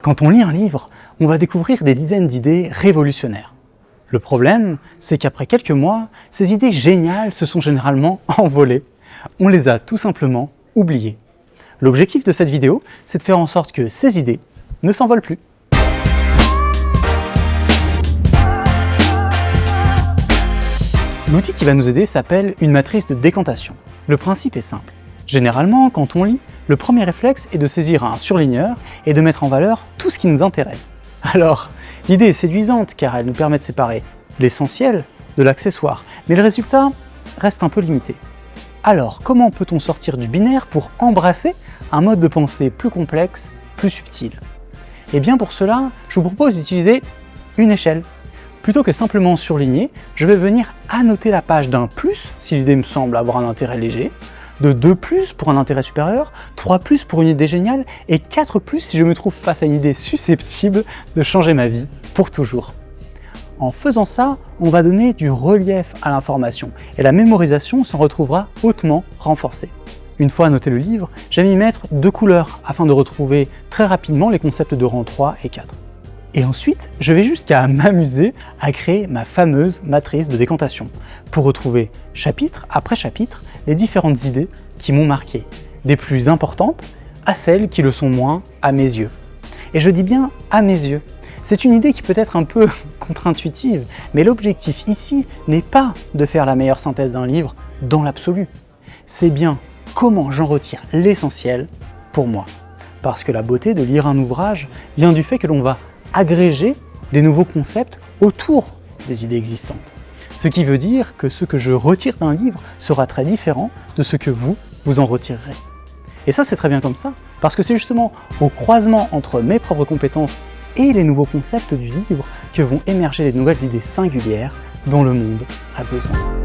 Quand on lit un livre, on va découvrir des dizaines d'idées révolutionnaires. Le problème, c'est qu'après quelques mois, ces idées géniales se sont généralement envolées. On les a tout simplement oubliées. L'objectif de cette vidéo, c'est de faire en sorte que ces idées ne s'envolent plus. L'outil qui va nous aider s'appelle une matrice de décantation. Le principe est simple. Généralement, quand on lit, le premier réflexe est de saisir un surligneur et de mettre en valeur tout ce qui nous intéresse. Alors, l'idée est séduisante car elle nous permet de séparer l'essentiel de l'accessoire, mais le résultat reste un peu limité. Alors, comment peut-on sortir du binaire pour embrasser un mode de pensée plus complexe, plus subtil? Eh bien pour cela, je vous propose d'utiliser une échelle. Plutôt que simplement surligner, je vais venir annoter la page d'un plus si l'idée me semble avoir un intérêt léger, de 2 plus pour un intérêt supérieur, 3 plus pour une idée géniale et 4 plus si je me trouve face à une idée susceptible de changer ma vie pour toujours. En faisant ça, on va donner du relief à l'information et la mémorisation s'en retrouvera hautement renforcée. Une fois annoté le livre, j'aime y mettre 2 couleurs afin de retrouver très rapidement les concepts de rang 3 et 4. Et ensuite, je vais jusqu'à m'amuser à créer ma fameuse matrice de décantation pour retrouver chapitre après chapitre les différentes idées qui m'ont marqué, des plus importantes à celles qui le sont moins à mes yeux. Et je dis bien à mes yeux. C'est une idée qui peut être un peu contre-intuitive, mais l'objectif ici n'est pas de faire la meilleure synthèse d'un livre dans l'absolu. C'est bien comment j'en retire l'essentiel pour moi. Parce que la beauté de lire un ouvrage vient du fait que l'on va agréger des nouveaux concepts autour des idées existantes. Ce qui veut dire que ce que je retire d'un livre sera très différent de ce que vous en retirerez. Et ça, c'est très bien comme ça, parce que c'est justement au croisement entre mes propres compétences et les nouveaux concepts du livre que vont émerger des nouvelles idées singulières dont le monde a besoin.